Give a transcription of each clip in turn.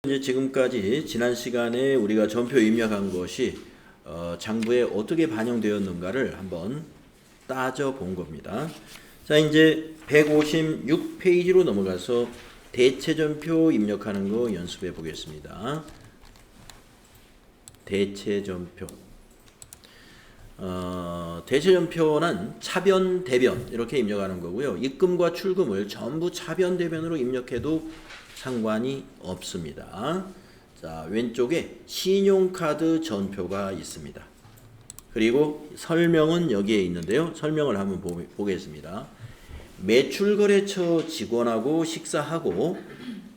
이제 지금까지 지난 시간에 우리가 전표 입력한 것이 장부에 어떻게 반영되었는가를 한번 따져 본 겁니다. 자, 이제 156페이지로 넘어가서 대체전표 입력하는 거 연습해 보겠습니다. 대체전표. 대체전표는 차변, 대변 이렇게 입력하는 거고요. 입금과 출금을 전부 차변, 대변으로 입력해도 상관이 없습니다. 자, 왼쪽에 신용카드 전표가 있습니다. 그리고 설명은 여기에 있는데요. 설명을 한번 보겠습니다. 매출거래처 직원하고 식사하고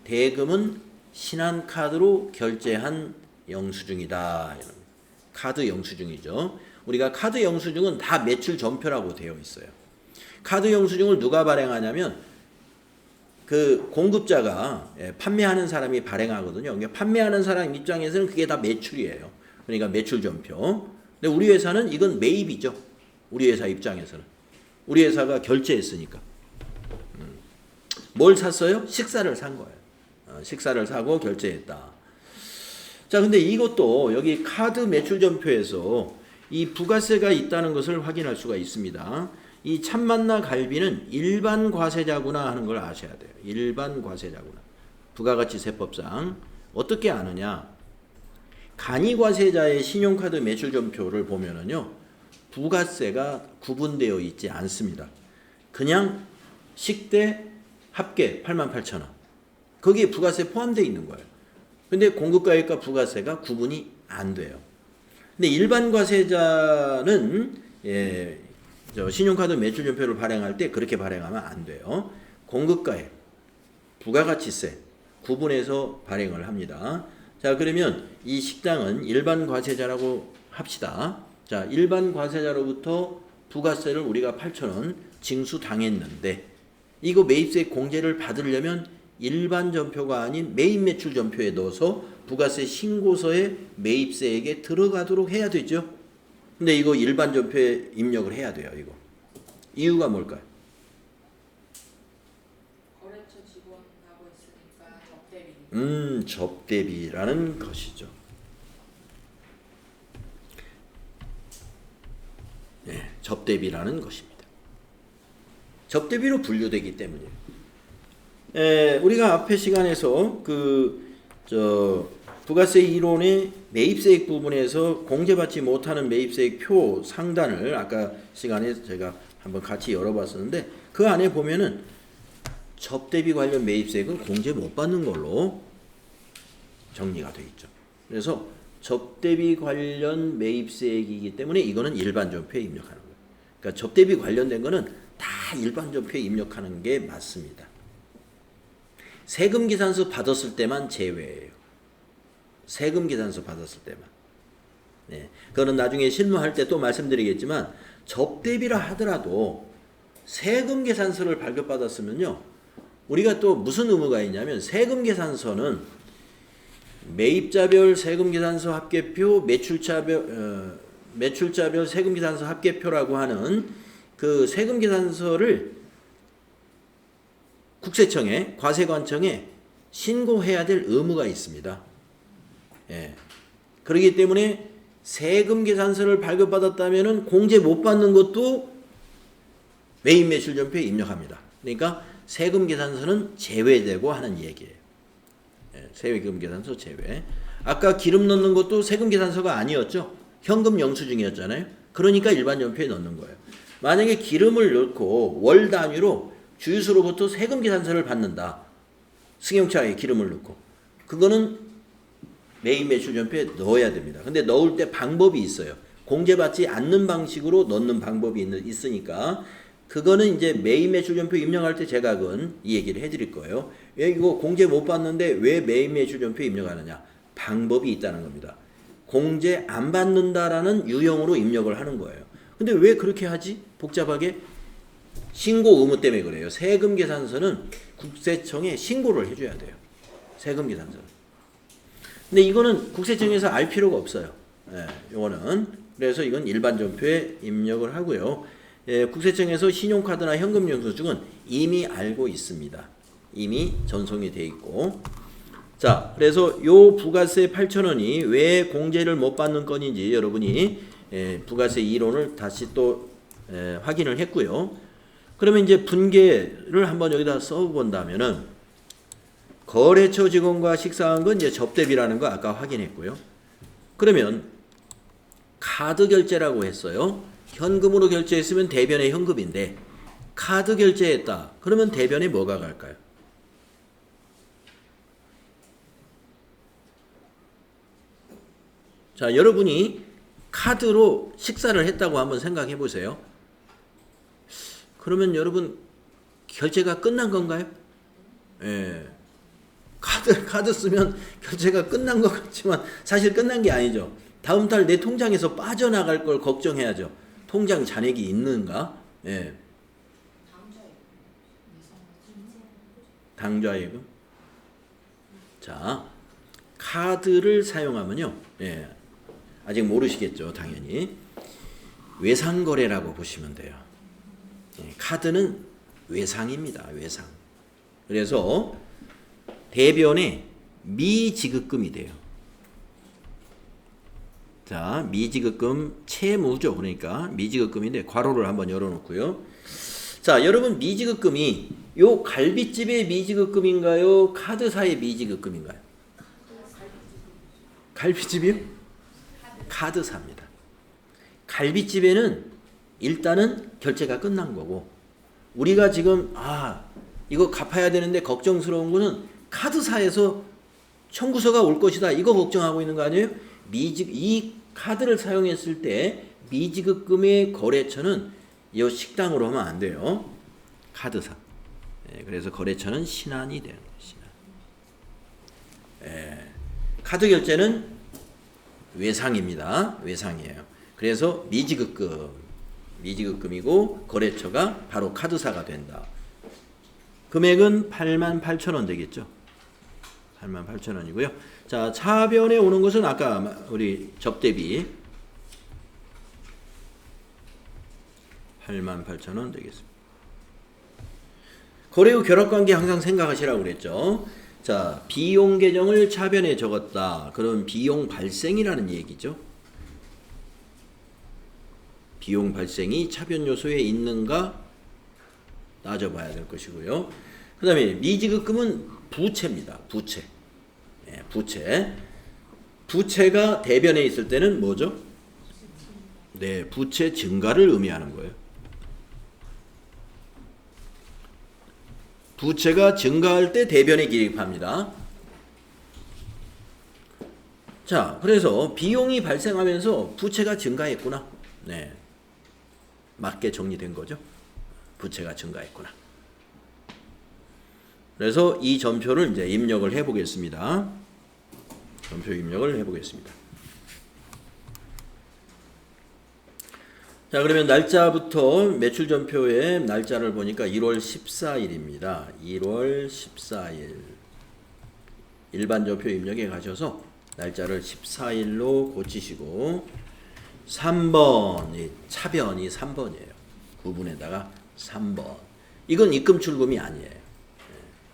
대금은 신한카드로 결제한 영수증이다. 카드 영수증이죠. 우리가 카드 영수증은 다 매출 전표라고 되어 있어요. 카드 영수증을 누가 발행하냐면 그 공급자가 판매하는 사람이 발행하거든요. 그러니까 판매하는 사람 입장에서는 그게 다 매출이에요. 그러니까 매출 전표. 근데 우리 회사는 이건 매입이죠. 우리 회사 입장에서는. 우리 회사가 결제했으니까. 뭘 샀어요? 식사를 산 거예요. 식사를 사고 결제했다. 자, 근데 이것도 여기 카드 매출 전표에서 이 부가세가 있다는 것을 확인할 수가 있습니다. 이 참만나 갈비는 일반 과세자구나 하는 걸 아셔야 돼요. 일반 과세자구나. 부가가치세법상 어떻게 아느냐? 간이과세자의 신용카드 매출전표를 보면은요, 부가세가 구분되어 있지 않습니다. 그냥 식대 합계 88,000원. 거기에 부가세 포함되어 있는 거예요. 근데 공급가액과 부가세가 구분이 안 돼요. 근데 일반 과세자는 신용카드 매출전표를 발행할 때 그렇게 발행하면 안 돼요. 공급가액, 부가가치세 구분해서 발행을 합니다. 자, 그러면 이 식당은 일반 과세자라고 합시다. 자, 일반 과세자로부터 부가세를 우리가 8,000원 징수당했는데 이거 매입세 공제를 받으려면 일반 전표가 아닌 매입 매출 전표에 넣어서 부가세 신고서에 매입세액에 들어가도록 해야 되죠. 근데 이거 일반 전표에 입력을 해야 돼요. 이거 이유가 뭘까요? 거래처 직원하고 있으니까 접대비. 접대비라는 것이죠. 네, 접대비라는 것입니다. 접대비로 분류되기 때문이에요. 우리가 앞에 시간에서 부가세 이론의 매입세액 부분에서 공제받지 못하는 매입세액 표 상단을 아까 시간에 제가 한번 같이 열어봤었는데 그 안에 보면은 접대비 관련 매입세액은 공제 못 받는 걸로 정리가 되어 있죠. 그래서 접대비 관련 매입세액이기 때문에 이거는 일반 전표에 입력하는 거예요. 그러니까 접대비 관련된 거는 다 일반 전표에 입력하는 게 맞습니다. 세금 계산서 받았을 때만 제외예요. 세금 계산서 받았을 때만. 네, 그거는 나중에 실무할 때 또 말씀드리겠지만 접대비라 하더라도 세금 계산서를 발급받았으면요. 우리가 또 무슨 의무가 있냐면 세금 계산서는 매입자별 세금 계산서 합계표, 매출자별 세금 계산서 합계표라고 하는 그 세금 계산서를 국세청에, 과세관청에 신고해야 될 의무가 있습니다. 예. 그렇기 때문에 세금 계산서를 발급받았다면 공제 못 받는 것도 매입 매출 전표에 입력합니다. 그러니까 세금 계산서는 제외되고 하는 얘기예요. 예. 세금 계산서 제외. 아까 기름 넣는 것도 세금 계산서가 아니었죠. 현금 영수증이었잖아요. 그러니까 일반 전표에 넣는 거예요. 만약에 기름을 넣고 월 단위로 주유소로부터 세금 계산서를 받는다. 승용차에 기름을 넣고. 그거는 매입 매출 전표에 넣어야 됩니다. 근데 넣을 때 방법이 있어요. 공제받지 않는 방식으로 넣는 방법이 있으니까 그거는 이제 매입 매출 전표 입력할 때 제가 이 얘기를 해드릴 거예요. 왜 이거 공제 못 받는데 왜 매입 매출 전표에 입력하느냐. 방법이 있다는 겁니다. 공제 안 받는다라는 유형으로 입력을 하는 거예요. 근데 왜 그렇게 하지? 복잡하게? 신고 의무 때문에 그래요. 세금 계산서는 국세청에 신고를 해줘야 돼요. 세금 계산서는. 근데 이거는 국세청에서 알 필요가 없어요. 이거는. 그래서 이건 일반 전표에 입력을 하고요. 국세청에서 신용카드나 현금 영수증은 이미 알고 있습니다. 이미 전송이 돼 있고 자, 그래서 요 부가세 8,000원이 왜 공제를 못 받는 건인지 여러분이 부가세 이론을 다시 또 확인을 했고요. 그러면 이제 분계를 한번 여기다 써본다면은 거래처 직원과 식사한 건 이제 접대비라는 거 아까 확인했고요. 그러면 카드 결제라고 했어요. 현금으로 결제했으면 대변에 현금인데 카드 결제했다. 그러면 대변에 뭐가 갈까요? 자, 여러분이 카드로 식사를 했다고 한번 생각해 보세요. 그러면 여러분 결제가 끝난 건가요? 예. 카드 쓰면 결제가 끝난 것 같지만 사실 끝난 게 아니죠. 다음 달 내 통장에서 빠져나갈 걸 걱정해야죠. 통장 잔액이 있는가? 예. 당좌예금. 자, 카드를 사용하면요. 예. 아직 모르시겠죠, 당연히. 외상거래라고 보시면 돼요. 예. 카드는 외상입니다. 외상. 그래서 대변에 미지급금이 돼요. 자, 미지급금 채무죠. 그러니까 미지급금인데 괄호를 한번 열어놓고요. 자, 여러분 미지급금이 요 갈비집의 미지급금인가요? 카드사의 미지급금인가요? 갈비집이요? 카드사입니다. 갈비집에는 일단은 결제가 끝난 거고 우리가 지금 이거 갚아야 되는데 걱정스러운 거는 카드사에서 청구서가 올 것이다. 이거 걱정하고 있는 거 아니에요? 이 카드를 사용했을 때 미지급금의 거래처는 이 식당으로 하면 안 돼요. 카드사. 그래서 거래처는 신한이 되는 거예요. 카드 결제는 외상입니다. 외상이에요. 그래서 미지급금이고 거래처가 바로 카드사가 된다. 금액은 88,000원 되겠죠. 88,000원이고요. 자, 차변에 오는 것은 아까 우리 접대비 88,000원 되겠습니다. 거래 후 결합관계 항상 생각하시라고 그랬죠. 자, 비용 계정을 차변에 적었다. 그럼 비용 발생이라는 얘기죠. 비용 발생이 차변 요소에 있는가 따져봐야 될 것이고요. 그 다음에 미지급금은 부채입니다. 부채. 부채. 부채가 대변에 있을 때는 뭐죠? 네, 부채 증가를 의미하는 거예요. 부채가 증가할 때 대변에 기입합니다. 자, 그래서 비용이 발생하면서 부채가 증가했구나. 네, 맞게 정리된 거죠. 부채가 증가했구나. 그래서 이 점표를 이제 입력을 해보겠습니다. 점표 입력을 해보겠습니다. 자, 그러면 날짜부터 매출 점표의 날짜를 보니까 1월 14일입니다. 1월 14일. 일반 점표 입력에 가셔서 날짜를 14일로 고치시고 3번, 이 차변이 3번이에요. 구분에다가 3번. 이건 입금 출금이 아니에요.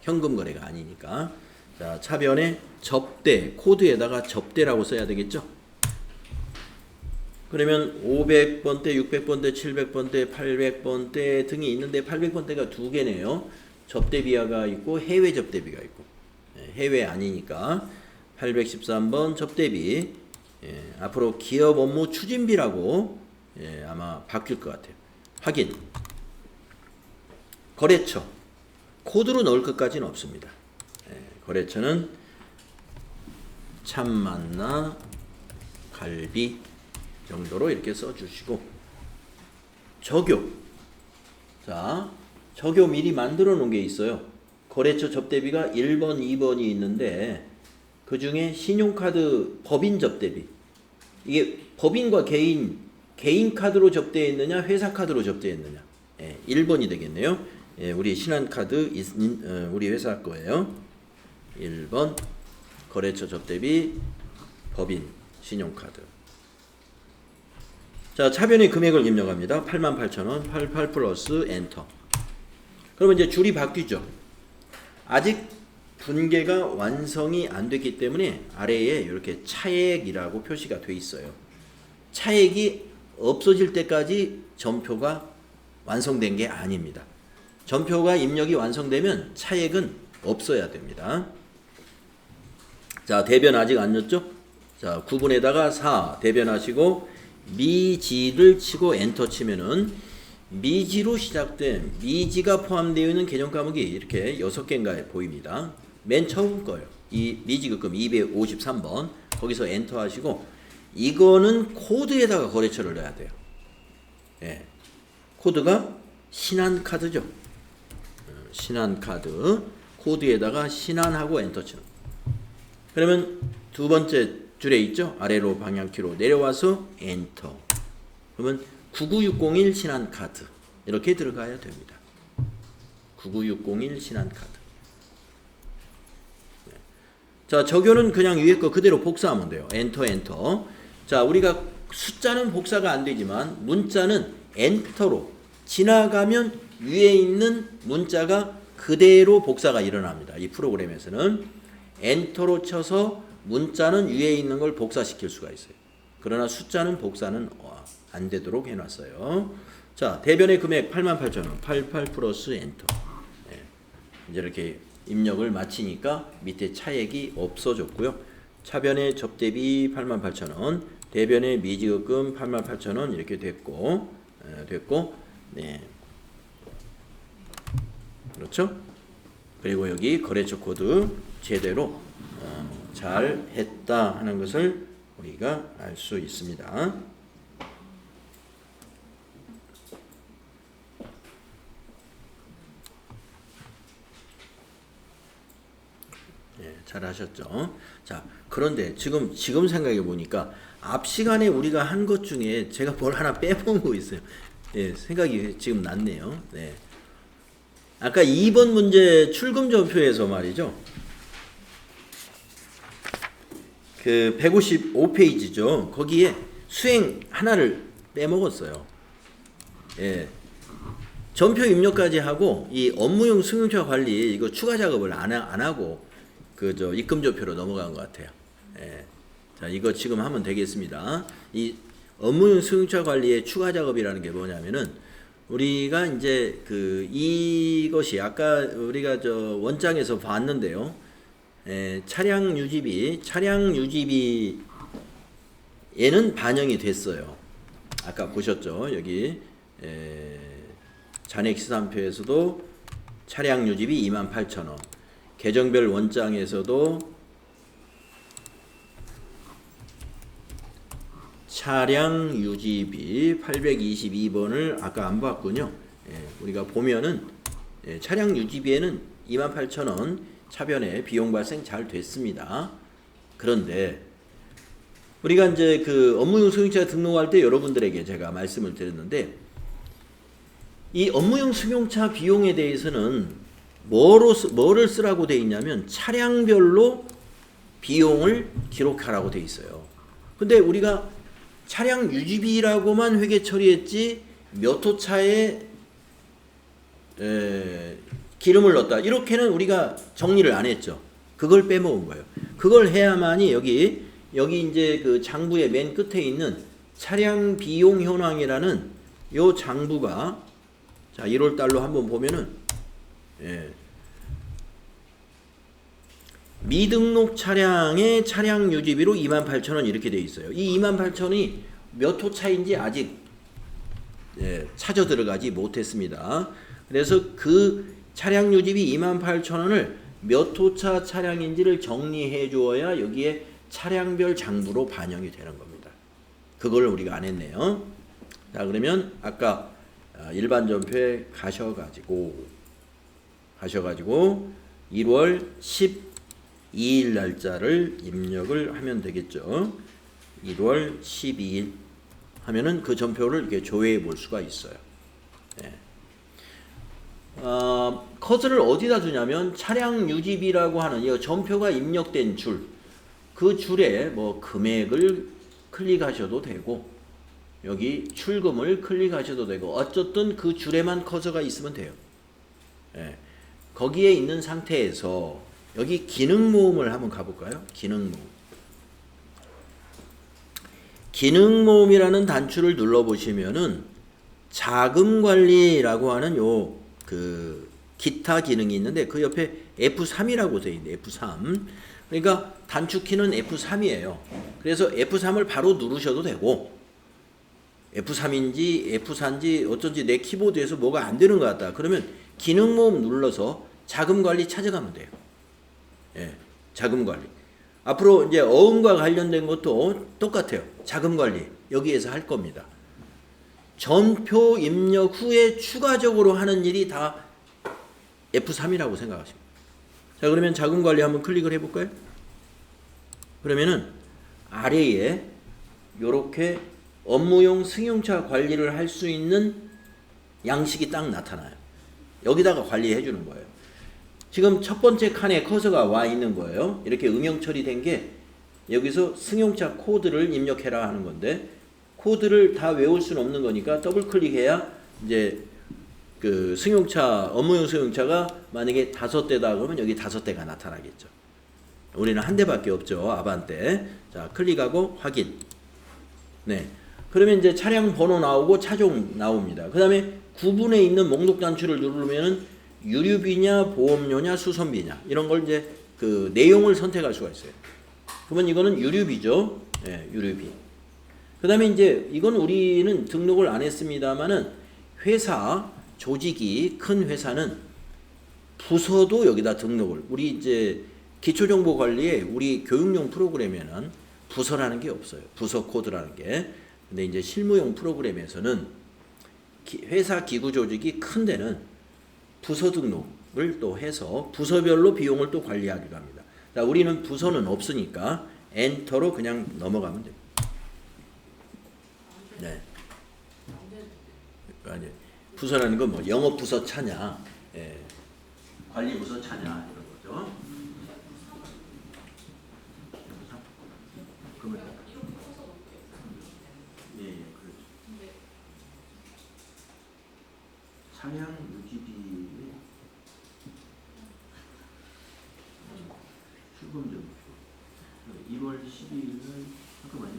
현금 거래가 아니니까. 자, 차변에 접대, 코드에다가 접대라고 써야 되겠죠? 그러면 500번대, 600번대, 700번대, 800번대 등이 있는데 800번대가 두 개네요. 접대비가 있고 해외 접대비가 있고. 해외 아니니까 813번 접대비. 앞으로 기업 업무 추진비라고 아마 바뀔 것 같아요. 확인. 거래처. 코드로 넣을 것까지는 없습니다. 거래처는 참만나 갈비 정도로 이렇게 써주시고 적요. 자, 적요 미리 만들어 놓은 게 있어요. 거래처 접대비가 1번, 2번이 있는데 그 중에 신용카드 법인 접대비. 이게 법인과 개인 카드로 접대했느냐 회사 카드로 접대했느냐. 1번이 되겠네요. 우리 신한카드 우리 회사 거예요. 1번 거래처 접대비 법인 신용카드. 자, 차변의 금액을 입력합니다. 88,000원 88 플러스 엔터. 그러면 이제 줄이 바뀌죠. 아직 분계가 완성이 안 됐기 때문에 아래에 이렇게 차액이라고 표시가 돼 있어요. 차액이 없어질 때까지 전표가 완성된 게 아닙니다. 전표가 입력이 완성되면 차액은 없어야 됩니다. 자, 대변 아직 안 넣었죠? 자, 9분에다가 4 대변하시고 미지를 치고 엔터 치면은 미지로 시작된 미지가 포함되어 있는 개정 과목이 이렇게 6개인가 보입니다. 맨 처음 거예요. 이 미지급금 253번 거기서 엔터 하시고 이거는 코드에다가 거래처를 넣어야 돼요. 예. 코드가 신한카드죠. 신한카드 코드에다가 신한하고 엔터 치는. 그러면 두 번째 줄에 있죠. 아래로 방향키로 내려와서 엔터. 그러면 99601 신한카드 이렇게 들어가야 됩니다. 99601 신한카드. 네. 자, 적용은 그냥 위에 거 그대로 복사하면 돼요. 엔터 엔터. 자, 우리가 숫자는 복사가 안 되지만 문자는 엔터로 지나가면 위에 있는 문자가 그대로 복사가 일어납니다. 이 프로그램에서는 엔터로 쳐서 문자는 위에 있는 걸 복사시킬 수가 있어요. 그러나 숫자는 복사는 안 되도록 해놨어요. 자, 대변의 금액 88,000원 88 플러스 엔터. 네. 이제 이렇게 입력을 마치니까 밑에 차액이 없어졌고요. 차변의 접대비 88,000원, 대변의 미지급금 88,000원 이렇게 됐고, 네. 그렇죠? 그리고 여기 거래처 코드 제대로 잘 했다 하는 것을 우리가 알 수 있습니다. 예, 잘 하셨죠? 자, 그런데 지금 생각해 보니까 앞 시간에 우리가 한 것 중에 제가 뭘 하나 빼먹은 거 있어요. 예, 생각이 지금 났네요. 네. 아까 2번 문제 출금 전표에서 말이죠. 그 155페이지죠. 거기에 수행 하나를 빼먹었어요. 예. 전표 입력까지 하고 이 업무용 승용차 관리 이거 추가 작업을 안 하고 그저 입금 전표로 넘어간 것 같아요. 예. 자, 이거 지금 하면 되겠습니다. 이 업무용 승용차 관리의 추가 작업이라는 게 뭐냐면은 우리가 이제 그 이것이 아까 우리가 저 원장에서 봤는데요. 차량 유지비에는 반영이 됐어요. 아까 보셨죠? 여기 잔액 시산표에서도 차량 유지비 28,000원, 계정별 원장에서도 차량 유지비 822번을 아까 안 봤군요. 우리가 보면은 차량 유지비에는 28,000원 차변에 비용 발생 잘 됐습니다. 그런데 우리가 이제 그 업무용 승용차 등록할 때 여러분들에게 제가 말씀을 드렸는데 이 업무용 승용차 비용에 대해서는 뭐를 쓰라고 돼 있냐면 차량별로 비용을 기록하라고 돼 있어요. 근데 우리가 차량 유지비라고만 회계 처리했지 몇 호차에 기름을 넣었다 이렇게는 우리가 정리를 안 했죠. 그걸 빼먹은 거예요. 그걸 해야만이 여기 이제 그 장부의 맨 끝에 있는 차량 비용 현황이라는 요 장부가 자 1월 달로 한번 보면은 미등록 차량의 차량 유지비로 28,000원 이렇게 돼 있어요. 이 28,000원이 몇 호차인지 아직 찾아 들어가지 못했습니다. 그래서 그 차량 유지비 28,000원을 몇 호차 차량인지를 정리해 주어야 여기에 차량별 장부로 반영이 되는 겁니다. 그걸 우리가 안 했네요. 자, 그러면 아까 일반 전표에 가셔가지고 1월 12일 날짜를 입력을 하면 되겠죠. 1월 12일 하면은 그 전표를 이렇게 조회해 볼 수가 있어요. 커서를 어디다 두냐면 차량 유지비라고 하는 이 전표가 입력된 줄, 그 줄에 뭐 금액을 클릭하셔도 되고 여기 출금을 클릭하셔도 되고 어쨌든 그 줄에만 커서가 있으면 돼요. 거기에 있는 상태에서 여기 기능 모음을 한번 가볼까요? 기능 모음. 기능 모음이라는 단추를 눌러보시면은 자금 관리라고 하는 요 그 기타 기능이 있는데 그 옆에 F3이라고 되어 있는데 F3. 그러니까 단축키는 F3이에요. 그래서 F3을 바로 누르셔도 되고 F3인지 F4인지 어쩐지 내 키보드에서 뭐가 안 되는 것 같다. 그러면 기능 모음 눌러서 자금 관리 찾아가면 돼요. 예, 자금 관리. 앞으로 이제 어음과 관련된 것도 똑같아요. 자금 관리 여기에서 할 겁니다. 전표 입력 후에 추가적으로 하는 일이 다 F3이라고 생각하시면. 자, 그러면 자금 관리 한번 클릭을 해볼까요? 그러면은 아래에 요렇게 업무용 승용차 관리를 할 수 있는 양식이 딱 나타나요. 여기다가 관리해 주는 거예요. 지금 첫 번째 칸에 커서가 와 있는 거예요. 이렇게 응용 처리된 게 여기서 승용차 코드를 입력해라 하는 건데 코드를 다 외울 수는 없는 거니까 더블 클릭해야 이제 그 승용차 업무용 승용차가 만약에 5대다 그러면 여기 5대가 나타나겠죠. 우리는 한 대밖에 없죠. 아반떼. 자, 클릭하고 확인. 네. 그러면 이제 차량 번호 나오고 차종 나옵니다. 그 다음에 구분에 있는 목록 단추를 누르면은 유류비냐 보험료냐 수선비냐 이런 걸 이제 그 내용을 선택할 수가 있어요. 그러면 이거는 유류비죠. 예, 유류비. 그 다음에 이제 이건 우리는 등록을 안 했습니다만은 회사 조직이 큰 회사는 부서도 여기다 등록을 우리 이제 기초정보관리에 우리 교육용 프로그램에는 부서라는 게 없어요. 부서 코드라는 게. 근데 이제 실무용 프로그램에서는 회사 기구 조직이 큰 데는 부서 등록을 또 해서 부서별로 비용을 또 관리하기도 합니다. 자, 우리는 부서는 없으니까 엔터로 그냥 넘어가면 됩니다. 네. 아니, 부서라는 건 뭐 영업 부서 차냐, 예. 관리 부서 차냐 이런 거죠. 그러면 예, 그렇죠. 차량 유지비 출금전 1월 12일 날 잠깐만요.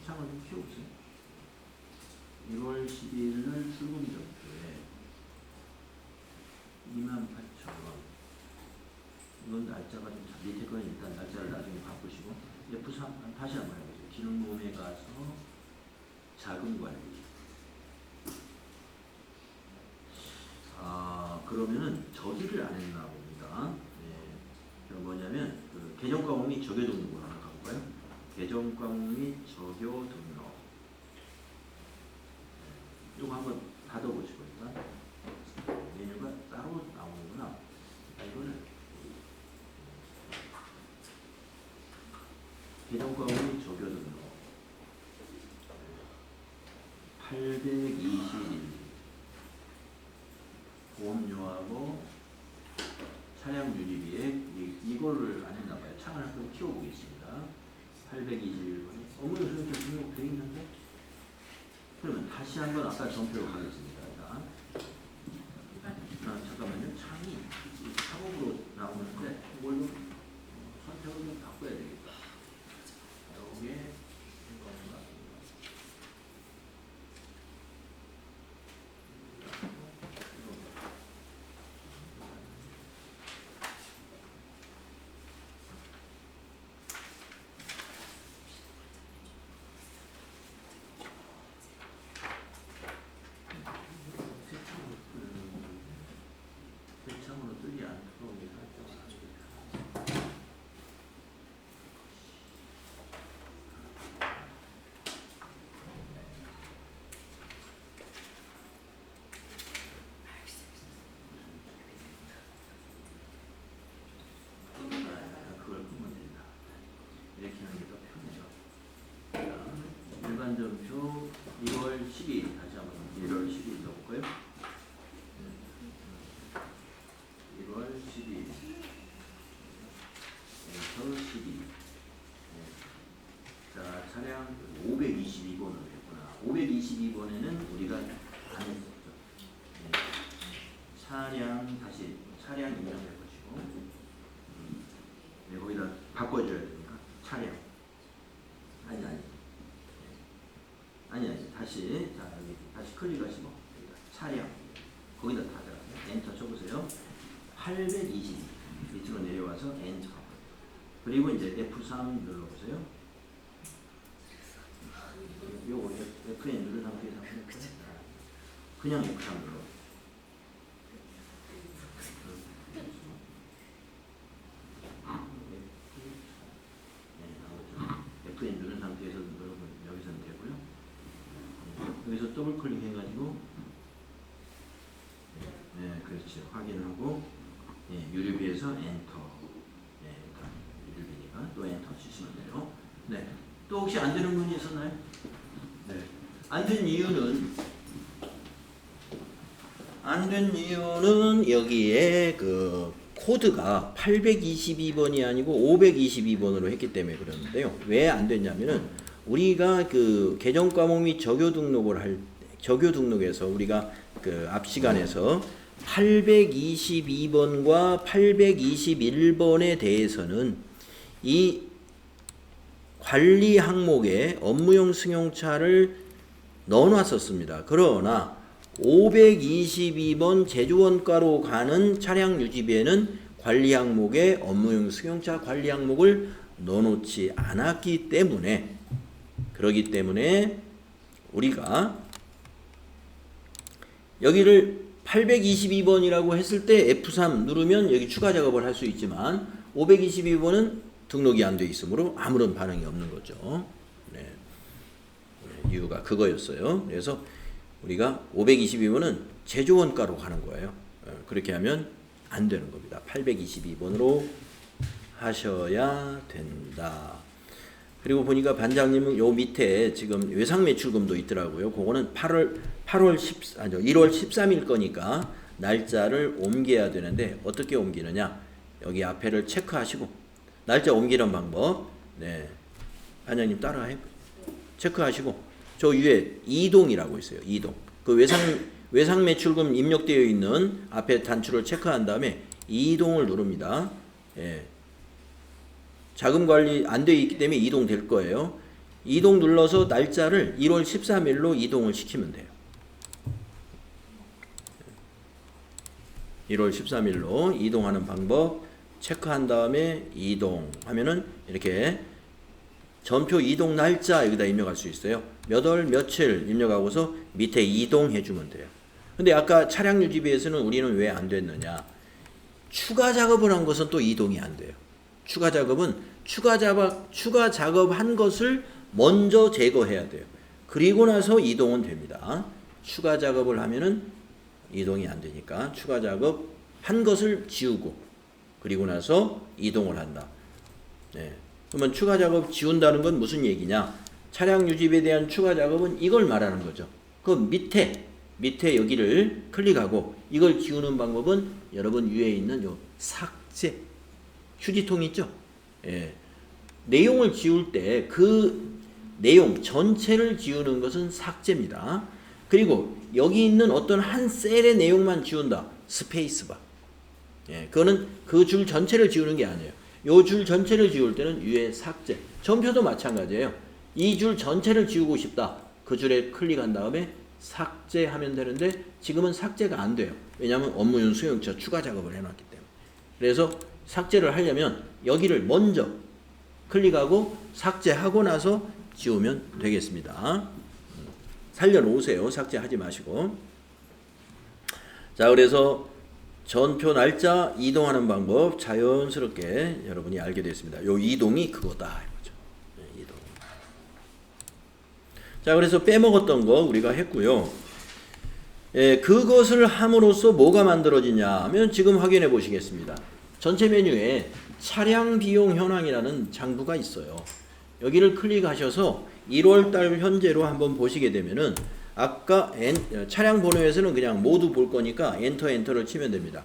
창을 좀 키워보세요. 1월 12일 날 출금전표에 28,000원. 이건 날짜가 좀 밑에 거는 일단 날짜를 나중에 바꾸시고 F3 다시 한번 해보세요. 기능 모음에 가서 자금 관리. 아, 그러면은 저기를 안 했나 봅니다. 예. 그럼 뭐냐면 그 계정 과목 및 적용 등록을 하나 가볼까요? 계정 과목 및 적용 등록. 이거 한번 닫아보시고 일단 메뉴가 따로 나오는구나. 이거는 계정 과목 및 적용 등록 821 보험료하고 차량 유지비에 이거를 안 했나봐요. 창을 한번 키워보겠습니다. 821번이 업무용 승용차 등록되어 있는데 그러면 다시 한번 아까 전표로 가겠습니다. 잠깐만요. 창이 작업으로 나오는데 이걸로 선택을 좀 바꿔야 되겠다. 여기에 세창으로 뜨지 않도록 살짝 그걸 끄면 된다. 이렇게 하는 게 더 편해요. 자, 일반 전표 1월 12일 다시 한번 1월 12일 넣어볼까요? 1월 12일 에서 12일. 자, 차량 522번을 했구나. 522번에는 우리가 안 했었죠. 차량 다시 차량 입력해 보시고 바꿔줘야 되니까 차량. 아니 다시 자 여기 다시 클릭하시고 차량 거기다 다 들어가요. 엔터 쳐보세요. 820 밑으로 내려와서 엔터. 그리고 이제 F3 눌러보세요. 요거 F3 누른 상태에서 그냥 F3 눌러. F3 누른 상태에서 누르면 여기서는 되고요. 여기서 더블 클릭해가지고 그렇죠. 확인하고 유류비에서 엔터. 유류비니까 또 엔터 치시면 돼요. 네. 또 혹시 안 되는 분이 있었나요? 네. 안 된 이유는 여기에 그 코드가 822번이 아니고 522번으로 했기 때문에 그러는데요. 왜 안 됐냐면은 우리가 그 계정 과목 및 적요 등록에서 우리가 그 앞 시간에서 822번과 821번에 대해서는 이 관리 항목에 업무용 승용차를 넣어놨었습니다. 그러나 522번 제조원가로 가는 차량 유지비에는 관리 항목에 업무용 승용차 관리 항목을 넣어놓지 않았기 때문에 그러기 때문에 우리가 여기를 822번이라고 했을 때 F3 누르면 여기 추가 작업을 할 수 있지만 522번은 등록이 안 돼 있으므로 아무런 반응이 없는 거죠. 네. 이유가 그거였어요. 그래서 우리가 522번은 제조원가로 가는 거예요. 그렇게 하면 안 되는 겁니다. 822번으로 하셔야 된다. 그리고 보니까 반장님은 요 밑에 지금 외상 매출금도 있더라고요. 그거는 1월 13일 거니까 날짜를 옮겨야 되는데 어떻게 옮기느냐? 여기 앞에를 체크하시고 날짜 옮기는 방법. 네. 반장님 따라해. 체크하시고 저 위에 이동이라고 있어요. 이동. 그 외상 매출금 입력되어 있는 앞에 단추를 체크한 다음에 이동을 누릅니다. 예. 자금 관리 안 되어 있기 때문에 이동될 거예요. 이동 눌러서 날짜를 1월 13일로 이동을 시키면 돼요. 1월 13일로 이동하는 방법 체크한 다음에 이동하면은 이렇게 전표 이동 날짜 여기다 입력할 수 있어요. 몇 월 며칠 입력하고서 밑에 이동해 주면 돼요. 근데 아까 차량 유지비에서는 우리는 왜 안 됐느냐? 추가 작업을 한 것은 또 이동이 안 돼요. 추가 작업은 추가 작업한 것을 먼저 제거해야 돼요. 그리고 나서 이동은 됩니다. 추가 작업을 하면은 이동이 안 되니까 추가 작업 한 것을 지우고 그리고 나서 이동을 한다. 네. 그러면 추가 작업 지운다는 건 무슨 얘기냐? 차량 유지비에 대한 추가 작업은 이걸 말하는 거죠. 그 밑에 여기를 클릭하고 이걸 지우는 방법은 여러분 위에 있는 요 삭제 휴지통 있죠? 예. 내용을 지울 때 그 내용 전체를 지우는 것은 삭제입니다. 그리고 여기 있는 어떤 한 셀의 내용만 지운다. 스페이스바. 예. 그거는 그 줄 전체를 지우는 게 아니에요. 요 줄 전체를 지울 때는 위에 삭제. 전표도 마찬가지예요. 이 줄 전체를 지우고 싶다. 그 줄에 클릭한 다음에 삭제하면 되는데 지금은 삭제가 안 돼요. 왜냐하면 업무용 수용차 추가 작업을 해놨기 때문에. 그래서 삭제를 하려면 여기를 먼저 클릭하고 삭제하고 나서 지우면 되겠습니다. 살려놓으세요. 삭제하지 마시고. 자, 그래서 전표 날짜 이동하는 방법 자연스럽게 여러분이 알게 됐습니다. 요 이동이 그거다. 이거죠. 네, 이동. 자, 그래서 빼먹었던 거 우리가 했고요. 예, 그것을 함으로써 뭐가 만들어지냐 하면 지금 확인해 보시겠습니다. 전체 메뉴에 차량 비용 현황이라는 장부가 있어요. 여기를 클릭하셔서 1월달 현재로 한번 보시게 되면은 아까 차량 번호에서는 그냥 모두 볼 거니까 엔터를 치면 됩니다.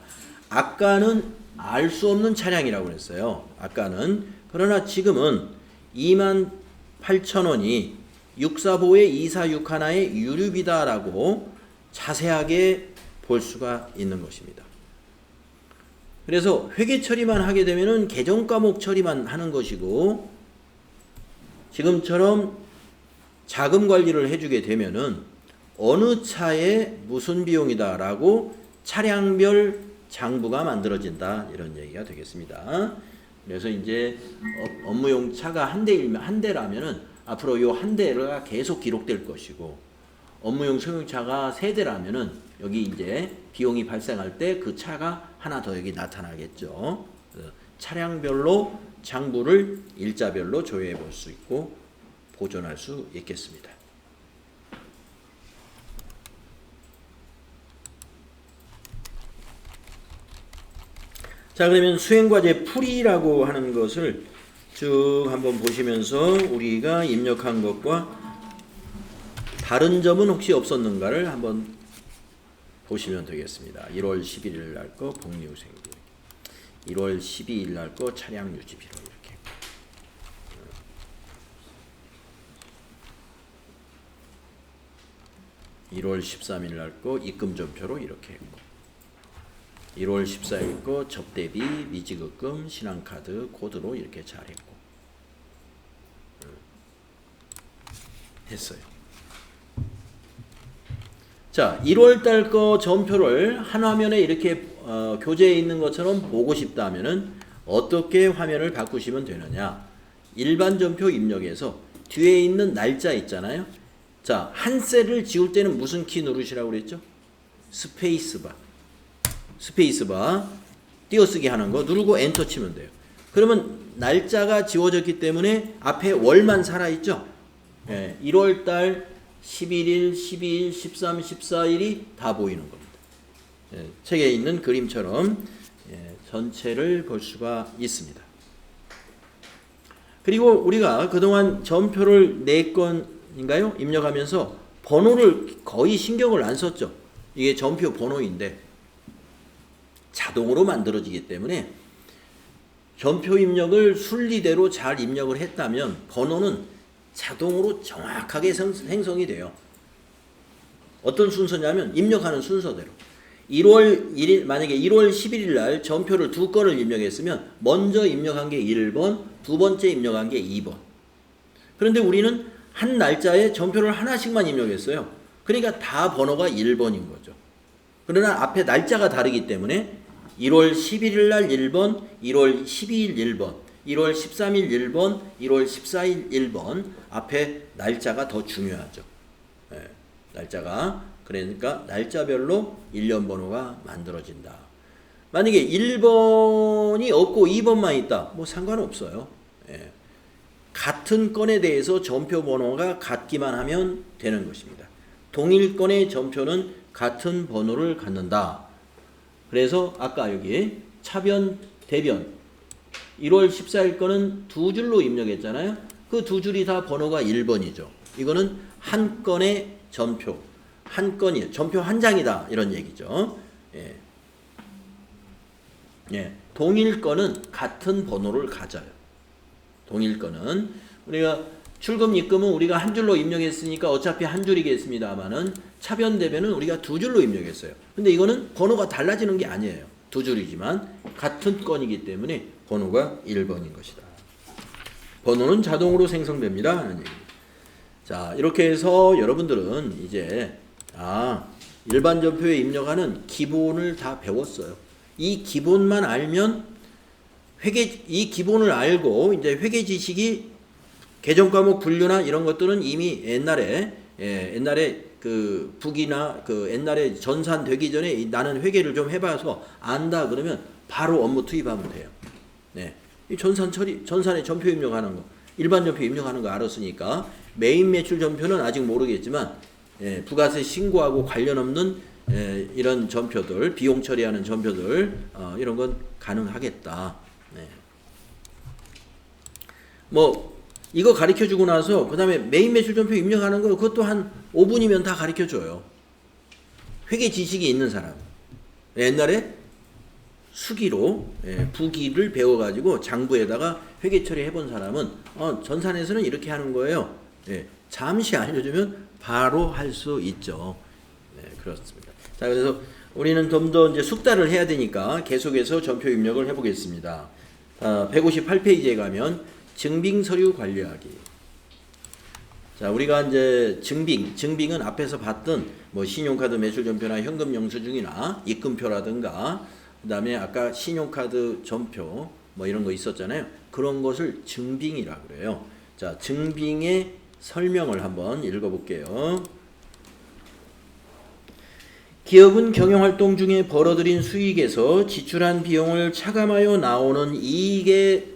아까는 알 수 없는 차량이라고 그랬어요. 아까는. 그러나 지금은 28,000원이 645에 2461의 유류비다라고 자세하게 볼 수가 있는 것입니다. 그래서 회계 처리만 하게 되면은 계정 과목 처리만 하는 것이고, 지금처럼 자금 관리를 해주게 되면은 어느 차에 무슨 비용이다라고 차량별 장부가 만들어진다, 이런 얘기가 되겠습니다. 그래서 이제 업무용 차가 한 대라면은 앞으로 요 한 대가 계속 기록될 것이고, 업무용 승용차가 세 대라면은 여기 이제 비용이 발생할 때 그 차가 하나 더 여기 나타나겠죠. 차량별로 장부를 일자별로 조회해 볼 수 있고 보존할 수 있겠습니다. 자, 그러면 수행과제 풀이라고 하는 것을 쭉 한번 보시면서 우리가 입력한 것과 다른 점은 혹시 없었는가를 한번 보시면 되겠습니다. 1월 11일 날 거 복리후생비, 1월 12일 날 거 차량 유지비로 이렇게. 1월 13일 날 거 입금전표로 이렇게 했고, 1월 14일 거 접대비, 미지급금, 신한카드 코드로 이렇게 잘했고 했어요. 자, 1월 달 거 전표를 한 화면에 이렇게 교재에 있는 것처럼 보고 싶다 하면은 어떻게 화면을 바꾸시면 되느냐? 일반 전표 입력에서 뒤에 있는 날짜 있잖아요. 자, 한 셀을 지울 때는 무슨 키 누르시라고 그랬죠? 스페이스바. 스페이스바 띄어쓰기 하는 거 누르고 엔터 치면 돼요. 그러면 날짜가 지워졌기 때문에 앞에 월만 살아있죠? 1월 달 11일, 12일, 13, 14일이 다 보이는 겁니다. 책에 있는 그림처럼 전체를 볼 수가 있습니다. 그리고 우리가 그동안 전표를 4건인가요? 입력하면서 번호를 거의 신경을 안 썼죠. 이게 전표 번호인데 자동으로 만들어지기 때문에 전표 입력을 순리대로 잘 입력을 했다면 번호는 자동으로 정확하게 생성이 돼요. 어떤 순서냐면 입력하는 순서대로 1월 1일 만약에 1월 11일 날 전표를 2건을 입력했으면 먼저 입력한 게 1번, 두 번째 입력한 게 2번. 그런데 우리는 한 날짜에 전표를 하나씩만 입력했어요. 그러니까 다 번호가 1번인 거죠. 그러나 앞에 날짜가 다르기 때문에 1월 11일 날 1번, 1월 12일 1번, 1월 13일 1번, 1월 14일 1번 앞에 날짜가 더 중요하죠. 날짜가 그러니까 날짜별로 일련 번호가 만들어진다. 만약에 1번이 없고 2번만 있다. 뭐 상관없어요. 같은 건에 대해서 전표 번호가 같기만 하면 되는 것입니다. 동일 건의 전표는 같은 번호를 갖는다. 그래서 아까 여기 차변, 대변 1월 14일 거는 2줄로 입력했잖아요. 그 2줄이 다 번호가 1번이죠. 이거는 한 건의 전표, 한 건이 전표 한 장이다 이런 얘기죠. 동일 건은 같은 번호를 가져요. 동일 건은 우리가 출금 입금은 우리가 한 줄로 입력했으니까 어차피 한 줄이겠습니다만은 차변 대변은 우리가 2줄로 입력했어요. 근데 이거는 번호가 달라지는 게 아니에요. 2줄이지만 같은 건이기 때문에 번호가 1번인 것이다. 번호는 자동으로 생성됩니다 하는 얘기입니다. 자, 이렇게 해서 여러분들은 이제 일반 전표에 입력하는 기본을 다 배웠어요. 이 기본만 알면 이 기본을 알고 이제 회계 지식이 계정 과목 분류나 이런 것들은 이미 옛날에 그 북이나 그 옛날에 전산되기 전에 나는 회계를 좀 해봐서 안다 그러면 바로 업무 투입하면 돼요. 이 전산에 전표 입력하는 거, 일반 전표 입력하는 거 알았으니까 메인 매출 전표는 아직 모르겠지만 부가세 신고하고 관련 없는 이런 전표들, 비용 처리하는 전표들 이런 건 가능하겠다. 뭐 이거 가르쳐주고 나서 그 다음에 메인 매출 전표 입력하는 거 그것도 한 5분이면 다 가르쳐줘요. 회계 지식이 있는 사람. 옛날에 수기로 부기를 배워가지고 장부에다가 회계 처리해본 사람은 전산에서는 이렇게 하는 거예요. 잠시 알려주면 바로 할 수 있죠. 그렇습니다. 자, 그래서 우리는 좀 더 이제 숙달을 해야 되니까 계속해서 전표 입력을 해보겠습니다. 158페이지에 가면 증빙 서류 관리하기. 자, 우리가 이제 증빙은 앞에서 봤던 뭐 신용카드 매출 전표나 현금 영수증이나 입금표라든가 그다음에 아까 신용카드 전표 뭐 이런 거 있었잖아요. 그런 것을 증빙이라고 그래요. 자, 증빙의 설명을 한번 읽어볼게요. 기업은 경영활동 중에 벌어들인 수익에서 지출한 비용을 차감하여 나오는 이익에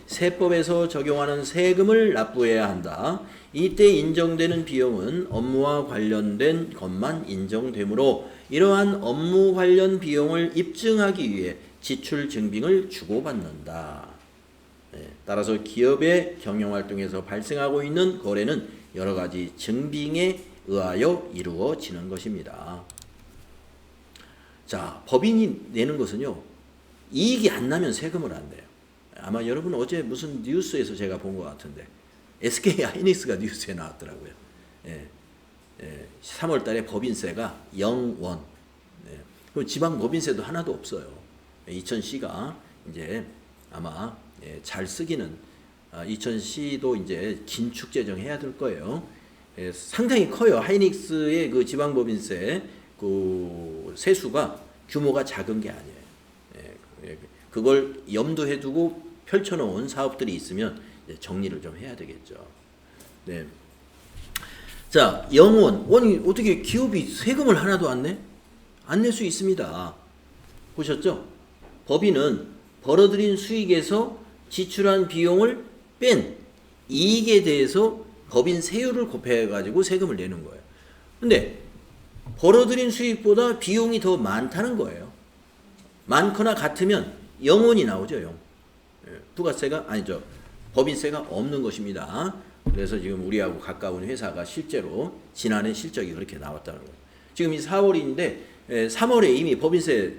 세법에서 적용하는 세금을 납부해야 한다. 이때 인정되는 비용은 업무와 관련된 것만 인정되므로 이러한 업무 관련 비용을 입증하기 위해 지출 증빙을 주고받는다. 따라서 기업의 경영활동에서 발생하고 있는 거래는 여러 가지 증빙에 의하여 이루어지는 것입니다. 자, 법인이 내는 것은요, 이익이 안 나면 세금을 안 내요. 아마 여러분 어제 무슨 뉴스에서 제가 본 것 같은데 SK 하이닉스가 뉴스에 나왔더라고요. 3월 달에 법인세가 0원. 그리고 지방 법인세도 하나도 없어요. 이천시가 이제 아마 잘 쓰기는 이천시도 이제 긴축 재정해야 될 거예요. 상당히 커요. 하이닉스의 그 지방 법인세 그 세수가 규모가 작은 게 아니에요. 그걸 염두에 두고 펼쳐놓은 사업들이 있으면 정리를 좀 해야 되겠죠. 네. 자, 0원. 아니, 어떻게 기업이 세금을 하나도 안 내? 안 낼 수 있습니다. 보셨죠? 법인은 벌어들인 수익에서 지출한 비용을 뺀 이익에 대해서 법인 세율을 곱해가지고 세금을 내는 거예요. 근데 벌어들인 수익보다 비용이 더 많다는 거예요. 많거나 같으면 0원이 나오죠. 0. 부가세가 아니죠. 법인세가 없는 것입니다. 그래서 지금 우리하고 가까운 회사가 실제로 지난해 실적이 그렇게 나왔다는 거예요. 지금 이 4월인데 3월에 이미 법인세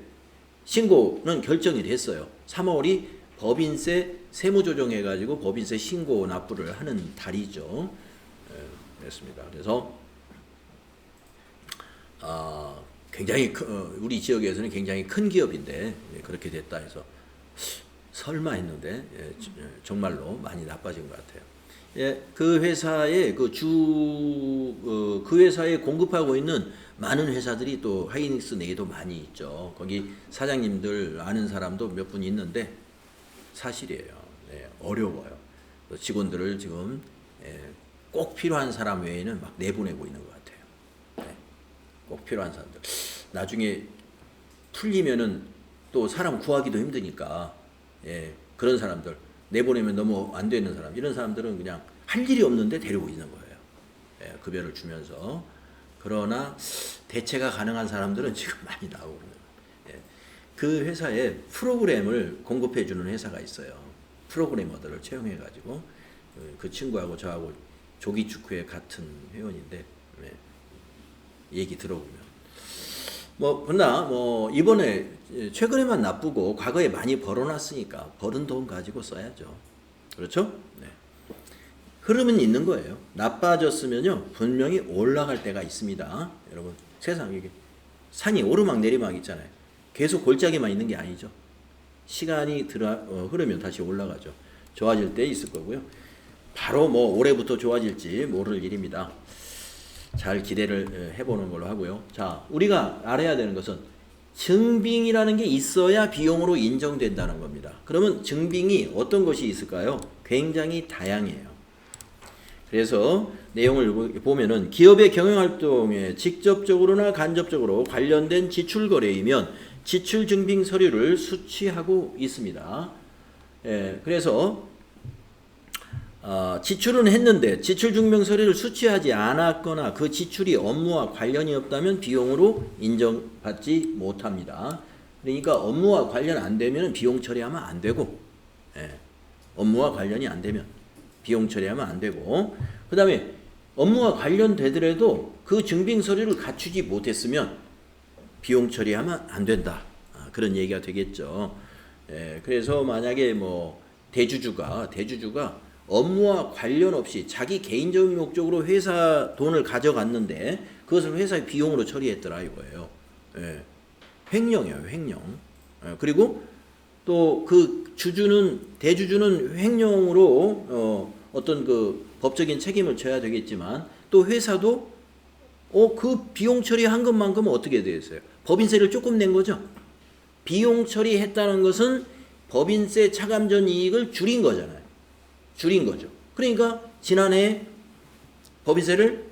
신고는 결정이 됐어요. 3월이 법인세 세무조정해가지고 법인세 신고 납부를 하는 달이죠. 그렇습니다. 그래서 굉장히 우리 지역에서는 굉장히 큰 기업인데 그렇게 됐다 해서 설마 했는데 정말로 많이 나빠진 것 같아요. 그 회사에 그 회사에 공급하고 있는 많은 회사들이 또 하이닉스 내에도 많이 있죠. 거기 사장님들 아는 사람도 몇 분 있는데 사실이에요. 어려워요. 직원들을 지금 꼭 필요한 사람 외에는 막 내보내고 있는 것 같아요. 꼭 필요한 사람들. 나중에 풀리면은 또 사람 구하기도 힘드니까 그런 사람들 내보내면 너무 안 되는 사람 이런 사람들은 그냥 할 일이 없는데 데리고 있는 거예요. 급여를 주면서. 그러나 대체가 가능한 사람들은 지금 많이 나오고 있는 그 회사에 프로그램을 공급해 주는 회사가 있어요. 프로그래머들을 채용해가지고 그 친구하고 저하고 조기축구회 같은 회원인데 얘기 들어보면 그러나 이번에 최근에만 나쁘고 과거에 많이 벌어놨으니까 벌은 돈 가지고 써야죠. 그렇죠? 네. 흐름은 있는 거예요. 나빠졌으면요 분명히 올라갈 때가 있습니다. 여러분 세상 이게 산이 오르막 내리막 있잖아요. 계속 골짜기만 있는 게 아니죠. 시간이 흐르면 다시 올라가죠. 좋아질 때 있을 거고요. 바로 올해부터 좋아질지 모를 일입니다. 잘 기대를 해보는 걸로 하고요. 자, 우리가 알아야 되는 것은 증빙이라는 게 있어야 비용으로 인정된다는 겁니다. 그러면 증빙이 어떤 것이 있을까요? 굉장히 다양해요. 그래서 내용을 보면은 기업의 경영활동에 직접적으로나 간접적으로 관련된 지출 거래이면 지출 증빙 서류를 수취하고 있습니다. 그래서 지출은 했는데 지출 증명 서류를 수취하지 않았거나 그 지출이 업무와 관련이 없다면 비용으로 인정받지 못합니다. 그러니까 업무와 관련 안 되면 비용 처리하면 안 되고, 업무와 관련이 안 되면 비용 처리하면 안 되고, 그 다음에 업무와 관련되더라도 그 증빙 서류를 갖추지 못했으면 비용 처리하면 안 된다. 그런 얘기가 되겠죠. 그래서 만약에 대주주가 업무와 관련 없이 자기 개인적인 목적으로 회사 돈을 가져갔는데 그것을 회사의 비용으로 처리했더라 이거예요. 예. 횡령이에요, 횡령. 예. 그리고 또 그 대주주는 횡령으로 어떤 그 법적인 책임을 져야 되겠지만 또 회사도 그 비용 처리한 것만큼은 어떻게 되었어요? 법인세를 조금 낸 거죠. 비용 처리했다는 것은 법인세 차감전 이익을 줄인 거잖아요. 줄인 거죠. 그러니까 지난해 법인세를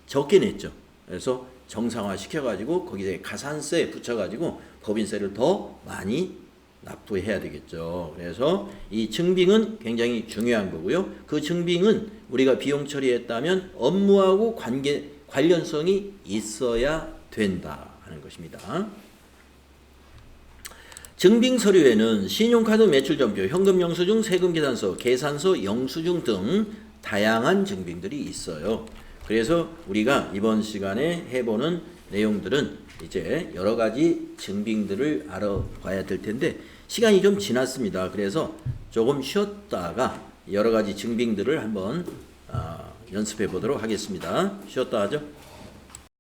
적게 냈죠. 그래서 정상화 시켜가지고 거기에 가산세 붙여가지고 법인세를 더 많이 납부해야 되겠죠. 그래서 이 증빙은 굉장히 중요한 거고요. 그 증빙은 우리가 비용 처리했다면 업무하고 관련성이 있어야 된다 하는 것입니다. 증빙 서류에는 신용카드 매출점표, 현금 영수증, 세금 계산서, 계산서, 영수증 등 다양한 증빙들이 있어요. 그래서 우리가 이번 시간에 해보는 내용들은 이제 여러 가지 증빙들을 알아봐야 될 텐데 시간이 좀 지났습니다. 그래서 조금 쉬었다가 여러 가지 증빙들을 한번 연습해 보도록 하겠습니다. 쉬었다 하죠.